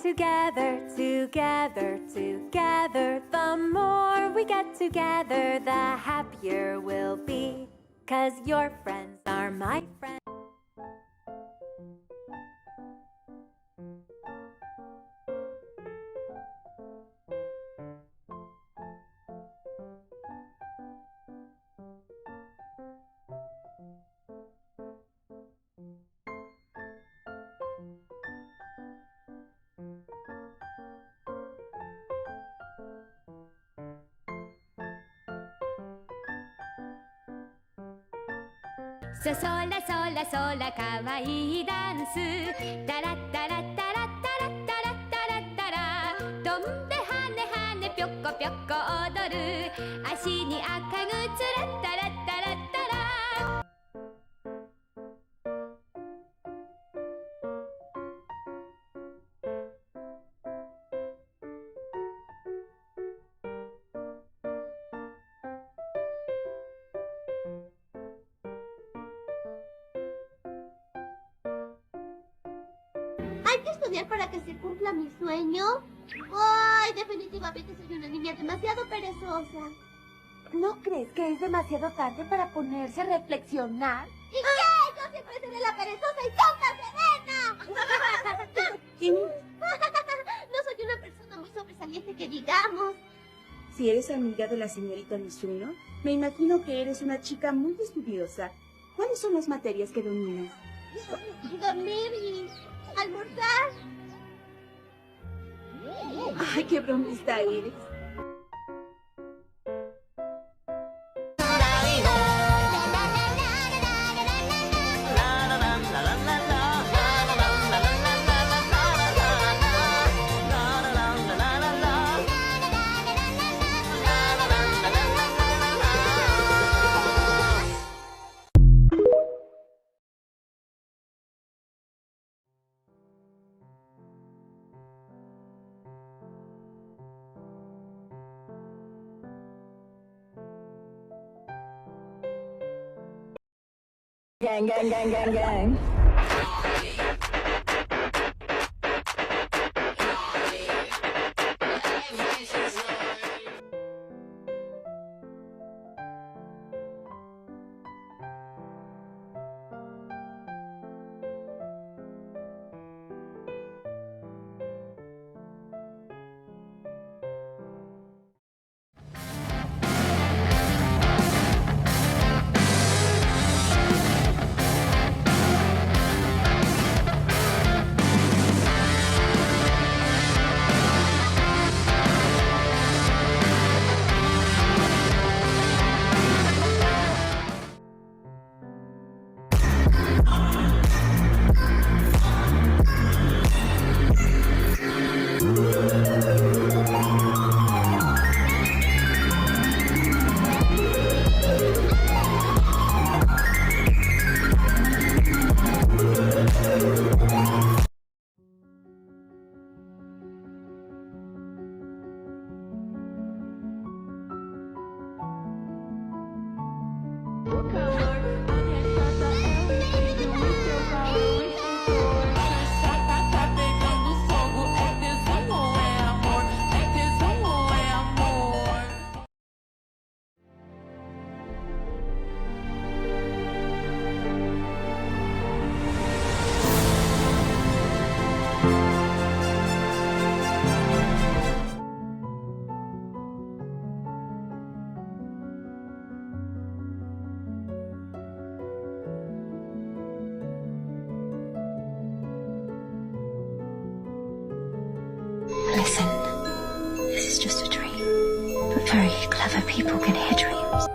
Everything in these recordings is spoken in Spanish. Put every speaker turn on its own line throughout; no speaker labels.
together, together, together. The more we get together, the happier we'll be. 'Cause your friends are my friends.
So sola sola sola かわいいダンスタラッタラッタラッタラッタラッタラッタラ飛んで跳ね跳ねぴょこぴょこ踊る足に赤ぐつらったらったらったら
¿Hay que estudiar para que se cumpla mi sueño? Ay, definitivamente soy una niña demasiado perezosa.
¿No crees que es demasiado tarde para ponerse a reflexionar?
¿Y qué? Yo siempre seré la perezosa y tonta Serena. No soy una persona muy sobresaliente que digamos.
Si eres amiga de la señorita Mizuno, me imagino que eres una chica muy estudiosa. ¿Cuáles son las materias que dominas?
Dormir y almorzar.
Ay, qué bromista eres.
Gang, gang, gang, gang, gang.
Listen, this is just a dream, but very clever people can hear dreams.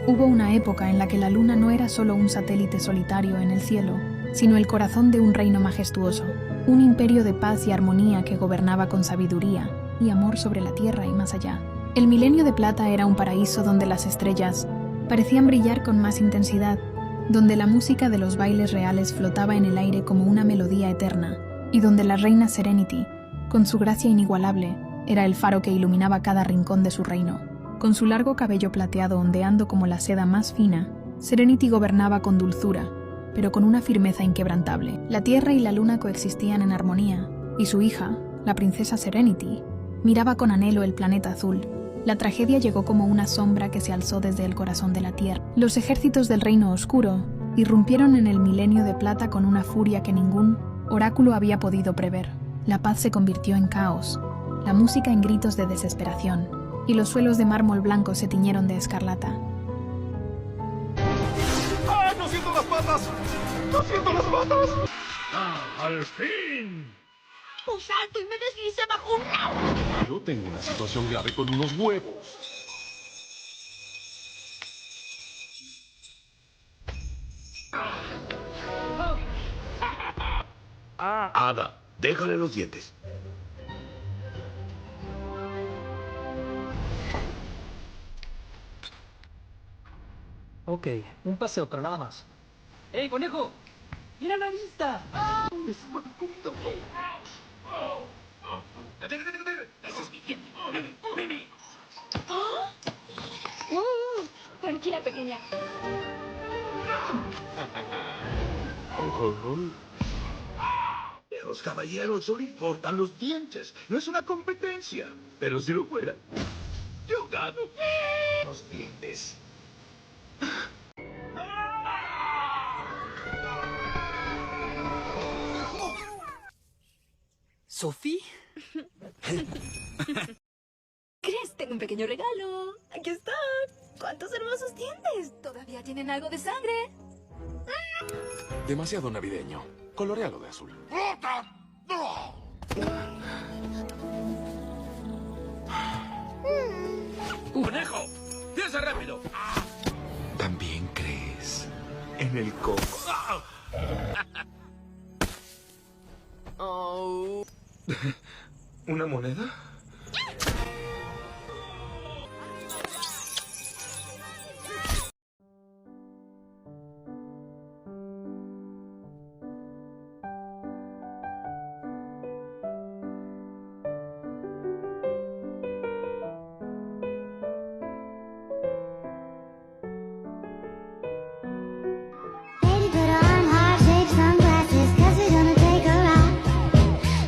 Hubo una época en la que la luna no era solo un satélite solitario en el cielo, sino el corazón de un reino majestuoso. un imperio de paz y armonía que gobernaba con sabiduría y amor sobre la tierra y más allá. El Milenio de Plata era un paraíso donde las estrellas parecían brillar con más intensidad, donde la música de los bailes reales flotaba en el aire como una melodía eterna, y donde la reina Serenity, con su gracia inigualable, era el faro que iluminaba cada rincón de su reino. Con su largo cabello plateado ondeando como la seda más fina, Serenity gobernaba con dulzura, pero con una firmeza inquebrantable. La Tierra y la Luna coexistían en armonía, y su hija, la princesa Serenity, miraba con anhelo el planeta azul. La tragedia llegó como una sombra que se alzó desde el corazón de la Tierra. Los ejércitos del Reino Oscuro irrumpieron en el Milenio de Plata con una furia que ningún oráculo había podido prever. La paz se convirtió en caos, la música en gritos de desesperación, y los suelos de mármol blanco se tiñeron de escarlata.
¡Ah, no siento las patas! ¡No siento las patas! ¡Ah, al fin!
Un salto y me deslicé bajo un agua.
Yo tengo una situación grave con unos huevos. Ada, déjale los dientes.
Ok, un paseo, pero nada más. ¡Ey, conejo! ¡Mira la vista!
Tranquila, pequeña.
Los caballeros solo importan los dientes. No es una competencia. Pero si lo fuera, yo gano. Los dientes.
¿Sophie?
¿Crees? Tengo un pequeño regalo. Aquí están. ¿Cuántos hermosos dientes? ¿Todavía tienen algo de sangre?
Demasiado navideño. Colorealo de azul.
¡Conejo! ¡Piensa rápido!
¿También crees
En el coco. ¿Una moneda?
Baby, put on heart-shaped sunglasses, 'cause we're gonna take a ride.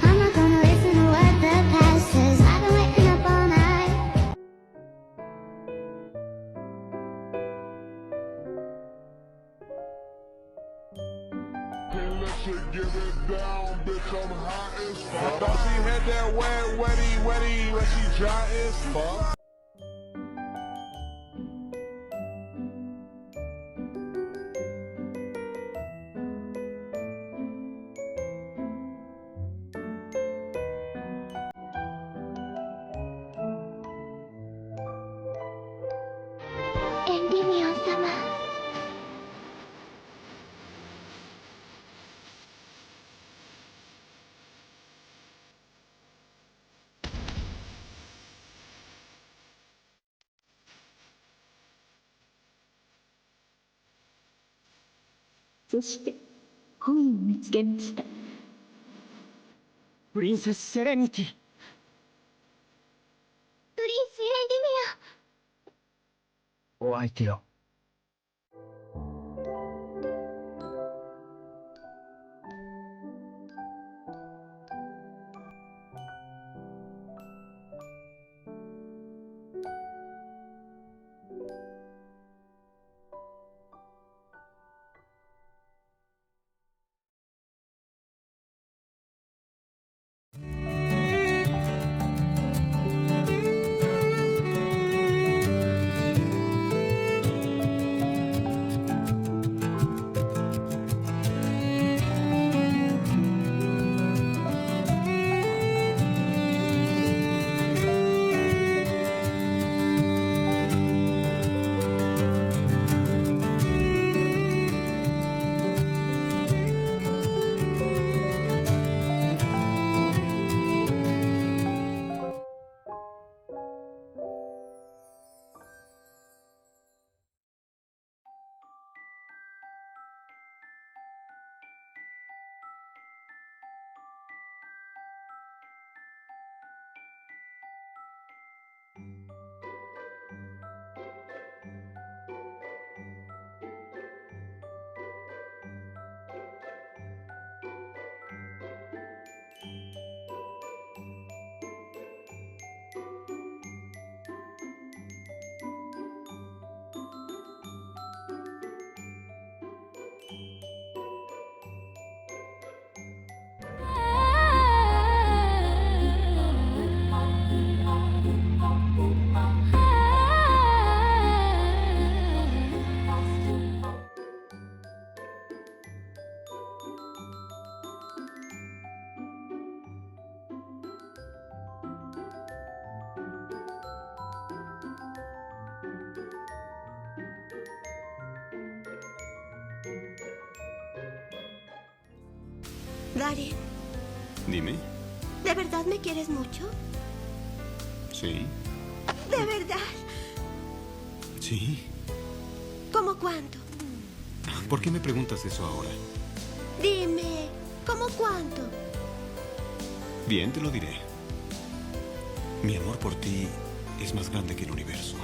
I'm not gonna listen to what the past says. I've been waiting up all night.
Thought she had that wetty, when she dry as fuck.
Endymion-sama.
Princess Serenity!
プリンスエンディミオン。
お相手よ。
Daryl,
Dime.
¿de verdad me quieres mucho?
Sí.
¿De verdad?
Sí.
¿Cómo cuánto?
¿Por qué me preguntas eso ahora?
Dime, ¿cómo cuánto?
Bien, te lo diré. Mi amor por ti es más grande que el universo.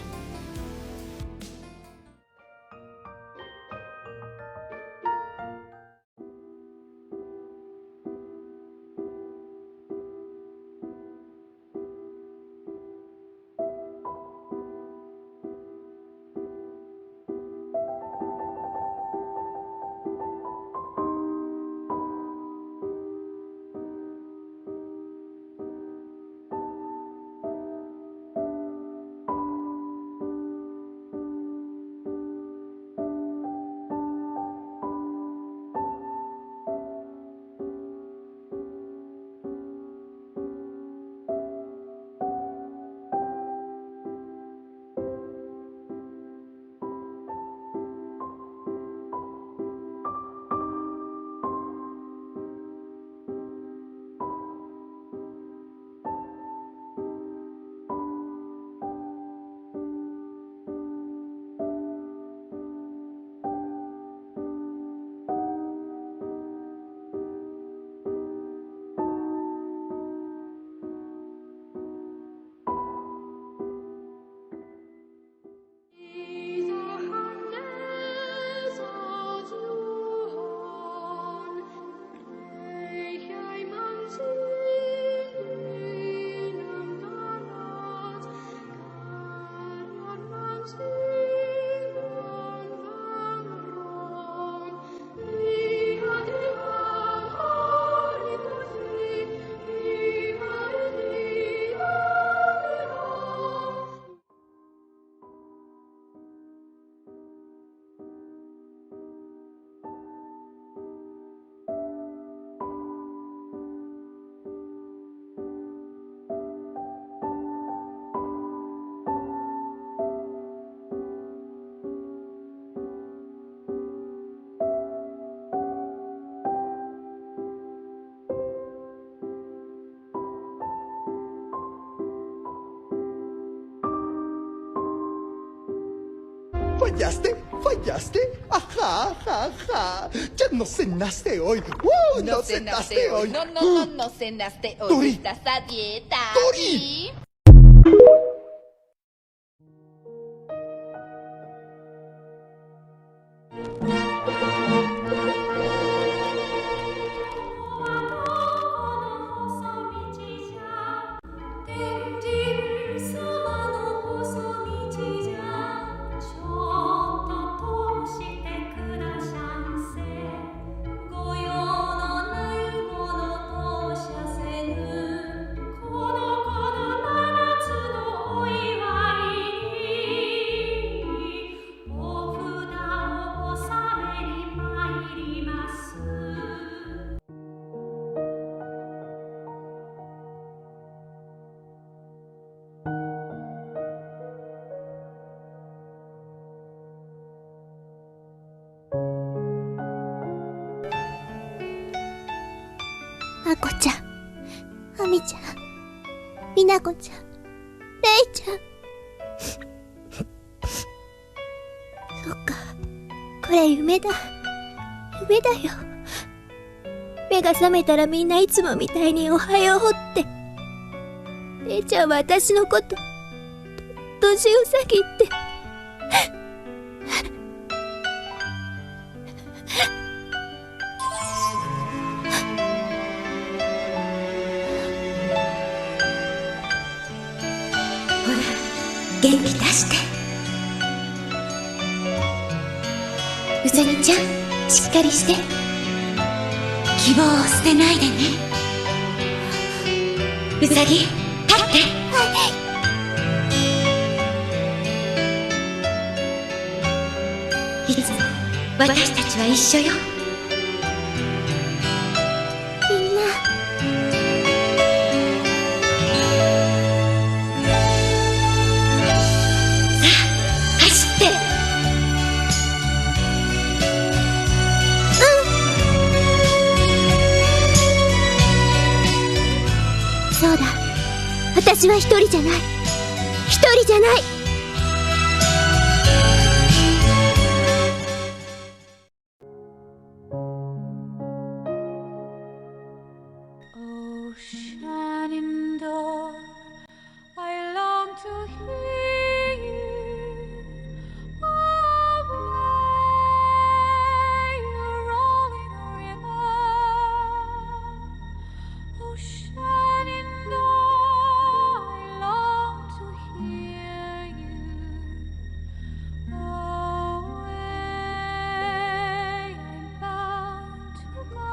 ¿Fallaste? ¿Fallaste? Ajá, ajá, ajá. Ya no cenaste hoy. No cenaste hoy.
No cenaste hoy.
Tori.
Estás a dieta.
Tori.
¿Sí?
あこちゃん、あみちゃん、みなこちゃん、れいちゃん。そっか、これ夢だ。夢だよ。目が覚めたらみんないつもみたいにおはようって。れいちゃんは私のこと、年うさぎって。
ほら、元気出して。うさぎちゃん、しっかりして。希望を捨てないでね。うさぎ、立って。いつも私たちは一緒よ。
みんな。
走って。
そうだ、私は一人じゃない。一人じゃない。
Oh, Shenandoah, I long to hear you. Away, you're rolling a river. Oh, Shenandoah, I long to hear you. Away, I'm bound to go.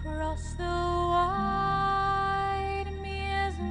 Cross the wide Missouri.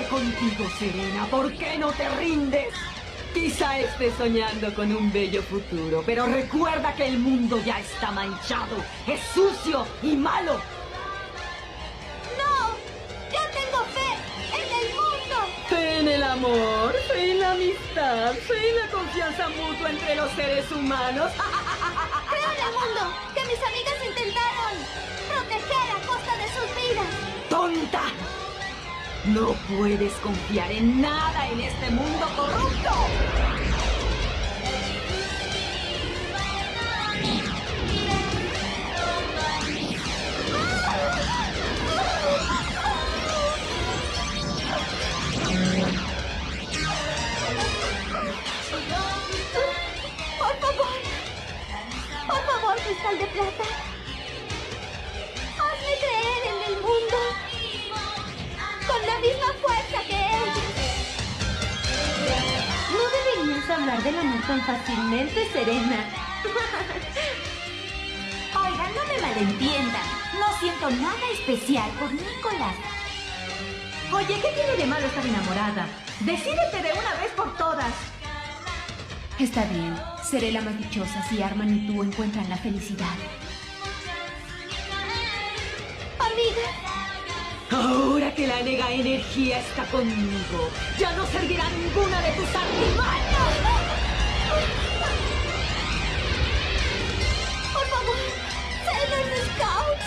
Contigo, Serena, ¿por qué no te rindes? Quizá estés soñando con un bello futuro, pero recuerda que el mundo ya está manchado, es sucio y malo.
¡No! ¡Yo tengo fe en el mundo!
Fe en el amor, fe en la amistad, fe en la confianza mutua entre los seres humanos.
Creo en el mundo que mis amigas intentaron proteger a costa de sus vidas.
¡Tonta! No puedes confiar en nada en este mundo corrupto.
Por favor, Cristal de Plata. Hazme creer en el mundo con la misma fuerza que ellos.
No deberías hablar del amor tan fácilmente, Serena. Oigan, no me malentiendan. No siento nada especial por Nicolás. Oye, ¿qué tiene de malo estar enamorada? ¡Decídete de una vez por todas! Está bien. Seré la más dichosa si Arman y tú encuentran la felicidad.
Amiga.
Ahora que la nega energía está conmigo, ya no servirá ninguna de tus artimañas.
Por favor, Sailor Scouts.